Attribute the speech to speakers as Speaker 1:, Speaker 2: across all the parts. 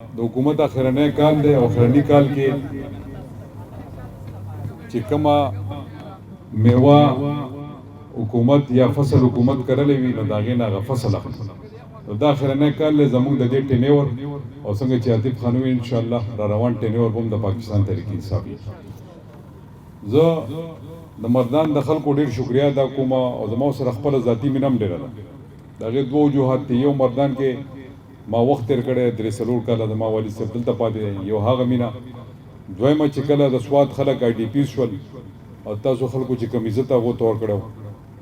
Speaker 1: د حکومت اخرنی کال دی او اخرنی کال کې چې کومه میوه حکومت یا فصل حکومت کرلی وي نو د هغې نه هغه فصل اخلي نو دا اخرنی کال دی زموږ د دې ټینیور او څنګه چې عاطف خان وویل انشاءالله را روان ټینیور به هم د پاکستان تحریک انصاف وي. زه د مردان د خلکو ډېر شکریا ادا کوم او زما سره خپله ذاتي مینه هم ډېره ده. د هغې دوه وجوهات دي. یو مردان کې ما وخت تیر کړی 3 کاله زما والد صاحب دلته پاتې دی، یو هغه مینه. دویمه چې کله د سوات خلک آی ډي پیز شول او تاسو خلکو چې کوم عزت هغو ته ورکړی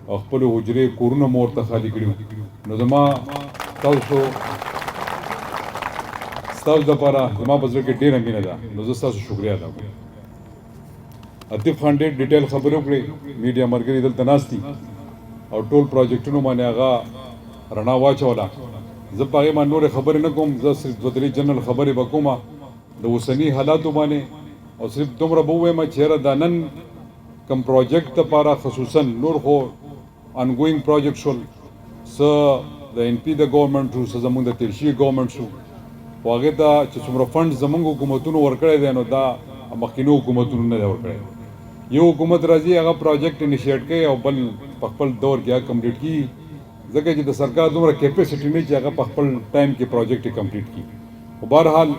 Speaker 1: او خپلو حجرې کورونه مو ورته خالي کړي نو زما ستاسو دپاره زما په زړه کې ډېره مینه ده نو زه ستاسو شکریا ادا کوم. عاطف خان ډېر ډیټیل خبرې وکړې، میډیا ملګري دلته ناست دي او ټول پروجیکټونو باندې هغه رڼا واچوله. زه په هغې باندې نورې خبرې نه کوم، زه صرف 2-3 جنرال خبرې به کومه د اوسني حالاتو باندې او صرف دومره به ووایم چې یاره دا نن کوم پروجیکټ دپاره خصوصا نور خو انګوینګ پروجیکټ شول، څه د ان پي د ګورنمنټ شو، څه زموږ د تېر شوي ګورنمنټ شو، خو هغې ته چې څومره فنډ زموږ حکومتونو ورکړی دی نو دا مخکینو حکومتونو نه دی ورکړی. یو حکومت راځي هغه پروجیکټ انیشیټ کوي او بل په خپل دور کې هغه کمپلیټ کړي، ځکه چې د سرکار دومره کیپیسټي نه چې هغه په خپل ټایم کې پروجیکټ کمپلیټ کړي. خو بهرحال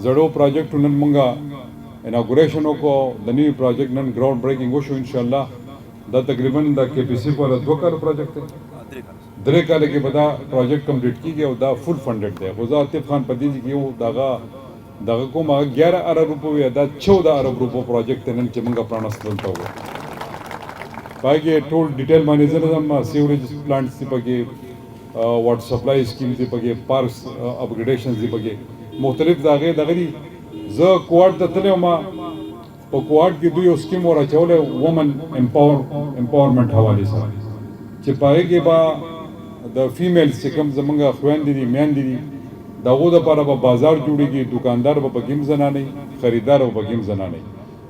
Speaker 1: زړو پروجیکټو نن مونږه اناګوریشن وکړو، د نوي پروجیکټ نن ګراوند بریکینګ وشو انشاءالله. دا تقریبا د کے پی سی پر 2 کال پروجیکټ دی، 3 کال کې به دا پروجیکټ کمپلیټ کیږي او دا فل فنډډ دی. خو زه عاطف خان په دې کې یو دغه کوم هغه 11 ارب روپو یا دا 14 ارب روپو پروجیکټ دی نن چې مونږه پرانست دلته وکړو. پای کې ټول ډیټیل باندې زه نه ځم، سیوریج پلانټس دي پکې، واټر سپلای اسکیم دي پکې، پارکس اپګریډیشنز دي پکې، مختلف د هغې دغه دي. زه کوارټ ته تللی وم، په کوارټ کې دوی یو سکیم ور اچولی وومن امپاورمنټ حوالې سره چې په هغې کې به د فیمیلز چې کوم زمونږ خویندې دي میندې دي د هغو دپاره به بازار جوړېږي، دوکاندار به پکې هم زنانې، خریدار به پکې هم زنانې.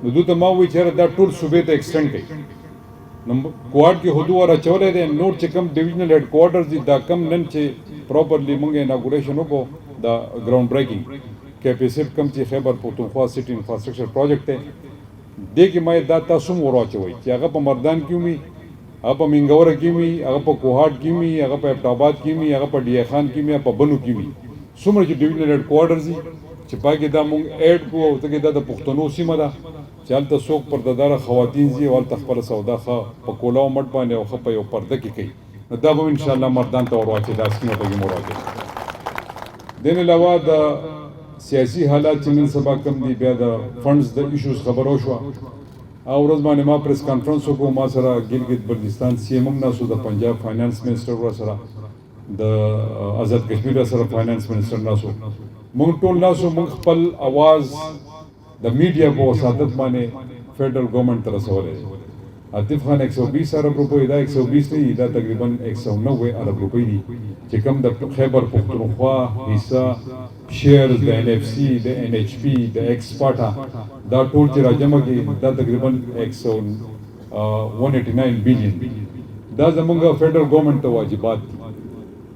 Speaker 1: نو دوی ته ما ووایي چې یاره دا ټول صوبې ته ایکسټینډ کړي. نو کوارټ کې هدو ور اچولی دی، نور چې کوم ډویژنل هیډ کوارټرز دي دا کم نن چې پراپرلی مونږ اناګوریشن وکړو د ګراوند بریکینګ کے پی سی کم چې خیبر پختونخوا سټي انفراسټرکچر پروجیکټ دی، دې کې ما دا تاسو هم ور واچوئ چې هغه په مردان کې وي، هغه په مینګوره کې وي، هغه په کوهاټ کې وي، هغه په ابټاباد کې وي، هغه په ډي ای خان کې وي، په بنو کې وي. څومره چې ډویژنل هیډ کوارټرز دي چې پای کې دا مونږ ایډ کړو او ځکه دا د پښتنو سیمه ده چې هلته څوک پردهداره خواتین ځي او هلته خپله سودا ښه په کولا او مټ باندې او ښه په یو پرده کې کوي. نو دا به انشاءالله مردان ته ور واچوي، دا سکیمه پکې مو ور واچوي. دې نه علاوه د سیاسي حالات چې نن سبا کم دي، بیا د فنډز د ایشوز خبره وشوه. هغه ورځ باندې ما پریس کانفرنس وکړو، ما سره ګلګت بلتستان سی ایم هم ناست و، د پنجاب فاینانس منسټر ورسره، د آزاد کشمیر سره فاینانس منسټر ناست و. مونږ ټول ناست وو، مونږ خپل اواز د میډیا په وساطت باندې فیډرل ګورنمنټ ته رسولی دی. عاطف خان 120 ارب روپۍ، دا 120 نه دي، دا تقریبا 190 ارب روپۍ دي چې کوم د خیبر پختونخوا حصہ شیرز د ان ایف سی د ان ایچ پی د ایکسپاټا دا ټول چې راجمع کړي دا تقریبا 189 بلین دي. دا زمونږ فیډرل ګورنمنټ ته واجبات دي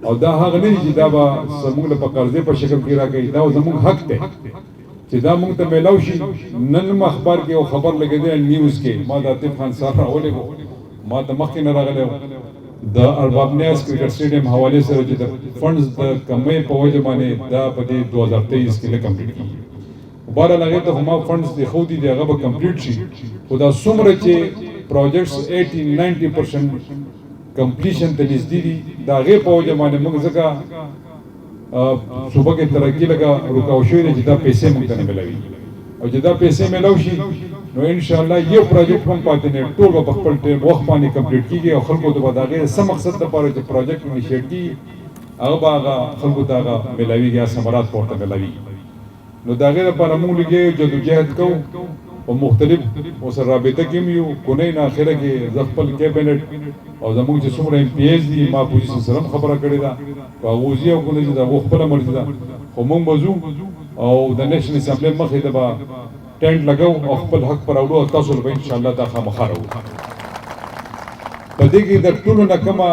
Speaker 1: او دا هغه نه دي چې دا به زموږ له په قرضې په شکل کې راکوي، دا زموږ حق دی چې دا موږ ته میلاو شي. نن م اخبار کې یو خبر لګېدی نیوز کې، ما د عاطف خان صاحب راولی و، ما ته مخکې نه راغلی و، د ارباب نیاز کرکټ سټیډیم حوالې سره چې د فنډز د کمۍ په وجه باندې دا په دې 2023 کې نه کمپلیټ کېږي. بهرحال هغې ته خو ما فنډز ایښودي دي، هغه به کمپلیټ شي. خو دا څومره چې پروجیکټس 80-90% کمپلیشن ته نږدې دي د هغې په وجه باندې موږ ځکه صوبه کې ترقي لږه رکاو شوې ده چې دا پیسې موږ ته نه میلاوي، او چې دا پیسې میلاو شي نو انشاءالله یو پروجیکټ هم پاتې نه، ټول به په خپل ټایم وخت باندې کمپلیټ کېږي او خلکو ته به د هغې څه مقصد دپاره چې پروجیکټ انیشیټ کېږي هغه به هغه خلکو ته هغه میلاویږي، هغه ثمرات به ورته میلاویږي. نو د هغې دپاره موږ لږې جدوجهد کوو او مختلف ورسره رابطه کې هم یو. کونۍ نه اخره کې زه خپل کیبنټ او زموږ چې څومره ایم پی ایز دي ما اپوزیشن سره هم خبره کړې ده، په هغو ځي او کونۍ چې د هغو خپله مرضي ده، خو موږ به ځو او د نیشنل اسمبلی مخې ته به ټینټ لګو او خپل حق پر راوړو او تاسو به انشاءالله دا خامخا راوړو. په دې کې د ټولو نه کومه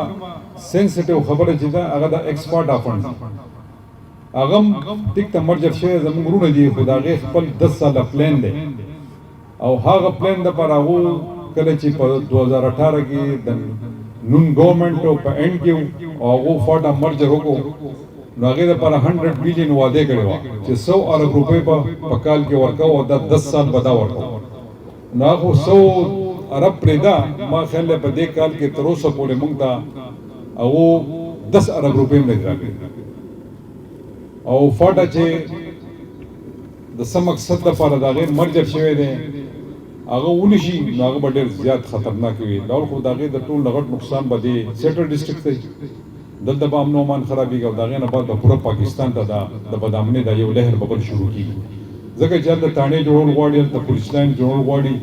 Speaker 1: سینسټیو خبره چې ده هغه د ایکسپاټا فنډ هغه ټیک ته مرجر شوی زموږ وروڼه دي خو د هغې خپل 10 ساله پلان دی او هغه پلان دپاره هغو کله چې په 2018 کې د نون ګورنمنټ په اینډ کې او هغو فاټه مرجر وکړو نو هغې دپاره 100 بلیون وعده کړې وه چې 100 ارب روپۍ به په کال کې ورکوو او دا 10 سال به دا ورکوو نو هغه 100 ارب پرېږده ما خیال دی په دې کال کې تر اوسه پورې موږ ته هغو 10 ارب روپۍ هم نه دي راکړې او فاټه چې د څه مقصد دپاره د هغې مرجر شوی دی هغه ونشي نو هغه به ډېر زیات خطرناک وي ډول خو د هغې د ټول غټ نقصان به دی سیټر ډسټرکټ دی دلته به امن و امان خرابېږي او د هغې نه بعد به پوره پاکستان ته د بدامنۍ دا یو لهر به بل شروع کېږي ځکه چې هلته تاڼې جوړول غواړي هلته پولیس لاین جوړول غواړي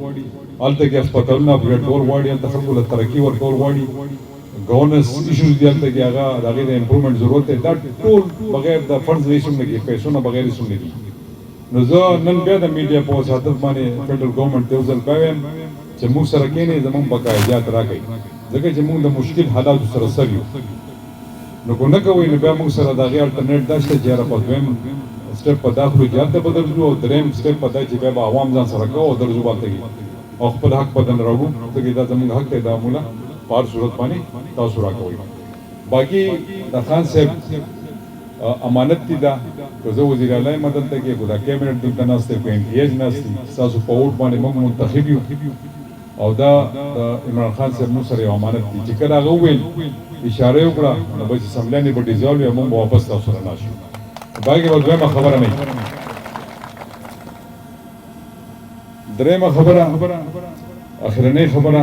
Speaker 1: هلته کې هسپتالونه اپګریډ کول غواړي هلته خلکو له ترقي ورکول غواړي ګورننس ایشوز دي هلته کې هغه د هغې د امپرومنټ ضرورت دی دا ټول بغیر د فنډز نه هېڅ هم نه کېږي پیسو نه بغیر هېڅ هم نه کېږي نو زه نن بیا د میډیا په وساتت باندې فیډرل ګورنمنټ ته یو ځل بیا وایم چې موږ سره کښېنئ زموږ بقایجات راکړئ ځکه چې موږ د مشکل حالاتو سره سر یو نو که نه کوئ نو بیا موږ سره د هغې الټرنیټ دا شته چې یاره په دویم سټیپ په دا خلو چې هلته به درځو او درېیم سټیپ په دا چې بیا به عوام ځان سره کوو او درځو به هلته او خپل حق به دننه راوړو ځکه دا زموږ حق دی دا موږ په هر صورت باندې تاسو راکوئ باقي د خان صاحب امانت دی دا که زه وزیر اعلی یم دلته کې که دا کیبنټ دلته ناست دی که ایم پی ایز ناست دي ستاسو په ووټ باندې موږ منتخب یو او دا د عمران خان صاحب موږ سره یو امانت دی چې کله هغه وویل اشاره یې وکړه نو بس اسمبلیانې به ډیزالو یا موږ به واپس تاسو سره ناشو باقي به دویمه خبره نه درېیمه خبره اخرنۍ خبره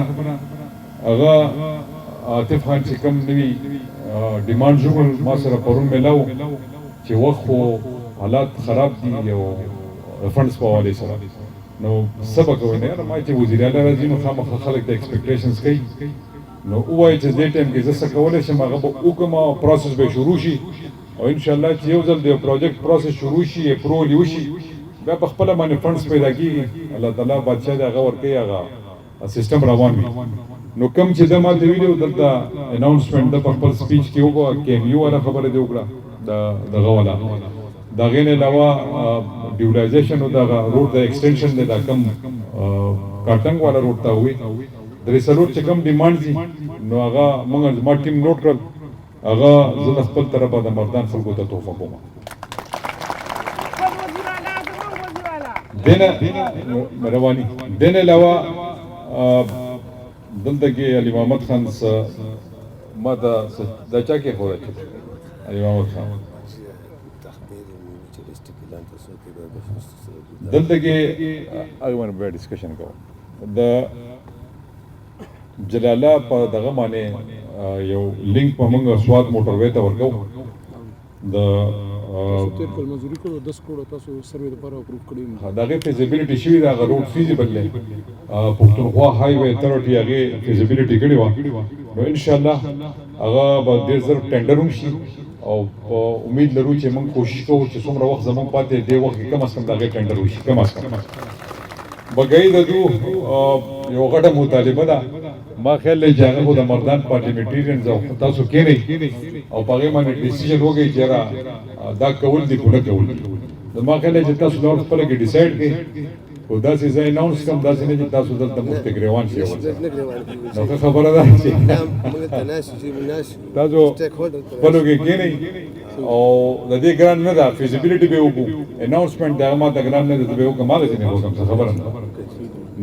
Speaker 1: هغه عاطف خان چې کوم نوي ډیمانډ جوړ ما سره پرون میلاو چې وخت خو حالات خراب دي او فنډز په حوالې سره نو څه به کوئ نه یاره ما چې وزیر اعلی راځي نو خامخا خلک د ایکسپیکټیشنز کوي نو ووایي چې دې ټایم کې زه څه کولی شم هغه به وکړم او پروسس به شروع شي او انشاءالله چې یو ځل د یو پروجیکټ پروسس شروع شي اپروول یې وشي بیا په خپله باندې فنډز پیدا کېږي الله تعالی بادشاه دی هغه ورکوي هغه سیسټم روان وي نو کوم چې ده ماته ویلي و دلته اناونسمنټ ده په خپل سپیچ کې وکړه کې ایم یو والا خبره دې وکړه دغه والا د هغې نه علاوه ډیولاایزیشن او دغه روډ د ایکسټینشن دی دا کم کارټنګ والا روډ ته وي درې څلور چې کوم ډیمانډ دي نو هغه موږ زما ټیم نوټ کړل هغه زه د خپل طرفه د مردان خلکو ته تحفه کوم مهرباني دې نه علاوه دلته کې علي محمد خان ما ته دا چا کې خو علي محمد خان دلته کې هغه باندې بیا ډسکشن کوو د جلاله په دغه باندې یو لینک په موږ سواد موټر وې ته ورکو د
Speaker 2: تیر کال منظوري کړو 10 کروڑ تاسو سروې لپاره اپروو کړی
Speaker 1: دغه فیزیبিলিټی شوی دا روډ فیزیبل دی پښتونخوا های وې اتھارټي هغه فیزیبিলিټی کړی و نو ان شاء الله هغه به ډیر زر ټینډر هم شي او امید لرو چې موږ کوشش کوو چې څومره وخت زموږ پاتې دی وخت کم از کم دغه ټینډر وشي کم از کم بګای د دو یو غټه مطالبه ده ما خیال دی چې هغه د مردان پارلیمنټریانز او تاسو کېنئ او په هغې باندې ډیسیژن وکړئ چې یاره دا کول دي که نه کول دي زما خیال دی چې تاسو دا خپله کې ډیسایډ کړئ خو داسې زه اناونس کړم داسې نه چې تاسو دلته مفت ګریوان شئ نو ښه خبره ده چې تاسو خپلو کې کېنئ او د دې ګران نه ده فیزیبیلیټي به وکړو اناونسمنټ د هغه ما ته ګران نه ده زه به وکړم هغسې نه وکړم څه خبره نه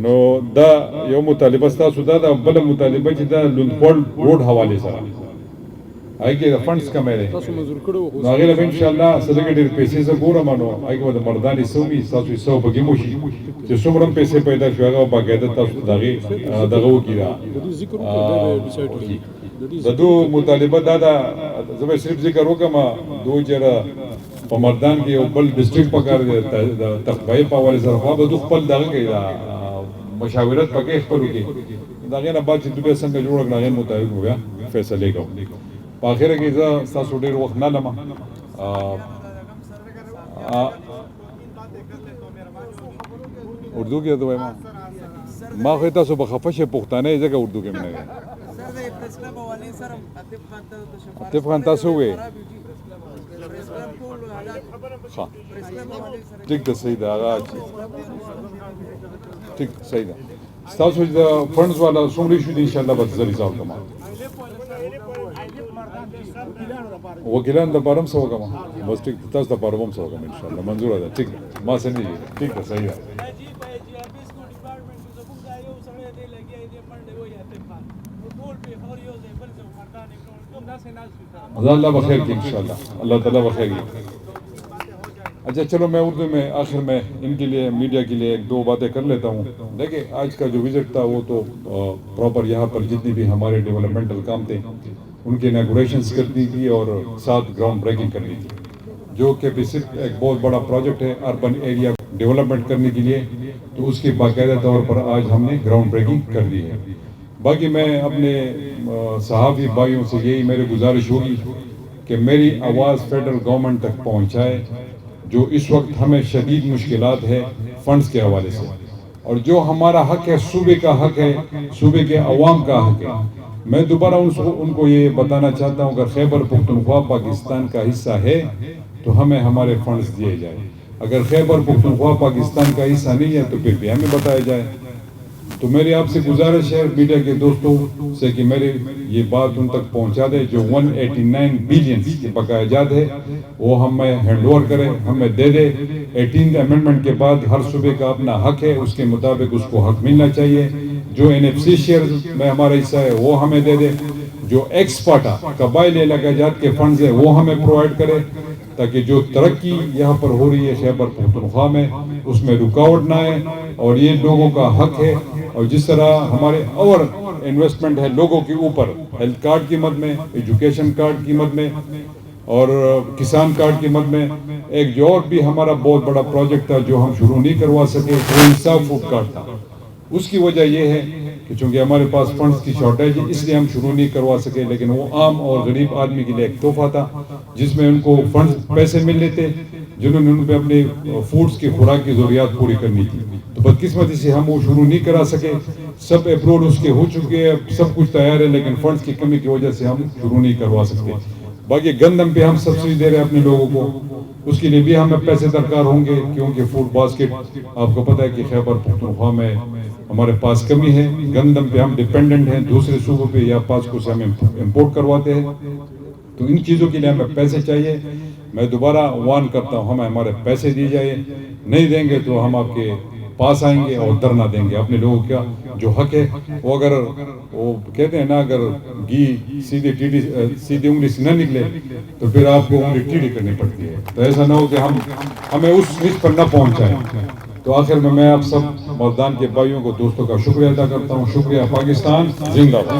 Speaker 1: نو دا یو مطالبه ستاسو دا ده بله مطالبه چې دا لوندخوړ روډ حوالې سره هغې کې د فنډز کمی دی نو هغې له به انشاءالله څه لږې ډېرې پیسې زه ګورم نو هغې کې به د مردان حصه وي ستاسو حصه به پکې وشي چې څومره هم پیسې پیدا شي هغه باقاعده تاسو د هغې دغه وکړي د دو مطالبه دا ده زه به صرف ذکر وکړم دو چېرې په مردان کې یو بل ډسټرکټ پکار دی د تخبایي په حوالې سره خوا به دو خپل دغه کوي مشاورت پکې خپل وکړي د هغې نه بعد چې دوی څنګه جوړ کړه هغې مطابق به بیا فیصلې کوو په اخره کې زه ستاسو ډېر وخت نه لمه اردو کې ته وایم ما خو تاسو به خفه شئ پښتانه یې ځکه اردو کې مې نه دی عاطف خان تاسو ووایئ ہاں ٹھیک ده صحیح ده هغه ٹھیک صحیح ده ستاسو د فنډز والا څومره شو دي ان شاء الله به زری ځاو کوم وکیلان د پارم سو کوم بس ټیک تاسو د پارم سو کوم ان شاء الله منظور ده ټیک ما سمجھی ٹھیک ده صحیح ده اللہ بخیر کی انشاءاللہ اللہ تعالیٰ بخیر کی. اچھا چلو میں اردو میں آخر میں ان کے لیے میڈیا کے لیے ایک دو باتیں کر لیتا ہوں. دیکھیں آج کا جو وزٹ تھا وہ تو پراپر یہاں پر جتنی بھی ہمارے ڈیولپمنٹل کام تھے ان کے اناگوریشنز کرنی تھی اور ساتھ گراؤنڈ بریکنگ کرنی تھی, جو کہ صرف ایک بہت بڑا پروجیکٹ ہے اربن ایریا ڈیولپمنٹ کرنے کے لیے, تو اس کی باقاعدہ طور پر آج ہم نے گراؤنڈ بریکنگ کر دی ہے. باقی میں اپنے صحافی بھائیوں سے یہی میری گزارش ہوگی کہ میری آواز فیڈرل گورنمنٹ تک پہنچائے, جو اس وقت ہمیں شدید مشکلات ہے فنڈز کے حوالے سے, اور جو ہمارا حق ہے صوبے کا حق ہے, صوبے کے عوام کا حق ہے. میں دوبارہ ان کو یہ بتانا چاہتا ہوں اگر خیبر پختونخوا پاکستان کا حصہ ہے تو ہمیں ہمارے فنڈز دیے جائیں, اگر خیبر پختونخوا پاکستان کا حصہ نہیں ہے تو پھر بھی ہمیں بتایا جائے. تو میری آپ سے گزارش ہے میڈیا کے دوستوں سے کہ میری یہ بات ان تک پہنچا دے, جو 189 بلین کے بقایا جات ہے وہ ہمیں ہینڈ اوور کرے, ہمیں دے دے. 18 امینڈمنٹ کے بعد ہر صوبے کا اپنا حق ہے, اس کے مطابق اس کو حق ملنا چاہیے. جو NFC شیئر میں ہمارا حصہ ہے وہ ہمیں دے دے, جو ایکسپارٹا قبائلی علاقہ جات کے فنڈز ہے وہ ہمیں پرووائڈ کرے, تاکہ جو ترقی یہاں پر ہو رہی ہے خیبر پختونخوا میں اس میں رکاوٹ نہ آئے, اور یہ لوگوں کا حق ہے. اور جس طرح ہمارے اور انویسٹمنٹ ہے لوگوں کے اوپر, ہیلتھ کارڈ کی مد میں, ایجوکیشن کارڈ کی مد میں, اور کسان کارڈ کی مد میں, ایک جو اور بھی ہمارا بہت بڑا پروجیکٹ تھا جو ہم شروع نہیں کروا سکے وہ انصاف فوڈ کارڈ تھا. اس کی وجہ یہ ہے کہ چونکہ ہمارے پاس فنڈز کی شارٹیج ہے اس لیے ہم شروع نہیں کروا سکے, لیکن وہ عام اور غریب آدمی کے لیے ایک تحفہ تھا جس میں ان کو فنڈز پیسے مل لیتے جنہوں نے ان پہ اپنے فوڈز کی خوراک کی ضروریات پوری کرنی تھی. تو بدقسمتی سے ہم وہ شروع نہیں کرا سکے. سب اپروڈ اس کے ہو چکے ہیں, سب کچھ تیار ہے, لیکن فنڈز کی کمی کی وجہ سے ہم شروع نہیں کروا سکتے. باقی گندم پہ ہم سبسڈی دے رہے ہیں اپنے لوگوں کو, اس کے لیے بھی ہمیں پیسے درکار ہوں گے, کیونکہ فوڈ باسکٹ آپ کو پتہ ہے کہ خیبر پختونخوا میں ہمارے پاس کمی ہے. گندم پہ ہم ڈیپینڈنٹ ہیں دوسرے صوبوں پہ یا پاسکو سے ہم امپورٹ کرواتے ہیں. تو ان چیزوں کے لیے ہمیں پیسے چاہیے. میں دوبارہ وان کرتا ہوں ہمیں ہمارے پیسے دیے جائے, نہیں دیں گے تو ہم آپ کے پاس آئیں گے اور دھرنا دیں گے. اپنے لوگوں کا جو حق ہے وہ اگر وہ کہتے ہیں نا اگر گھی سیدھی انگلی سے نہ نکلے تو پھر آپ کو انگلی ٹیڑھی کرنی پڑتی ہے. تو ایسا نہ ہو کہ ہمیں اس پر نہ پہنچائیں. تو آخر میں آپ سب مردان کے بھائیوں کو دوستوں کا شکریہ ادا کرتا ہوں. شکریہ. پاکستان زندہ باد.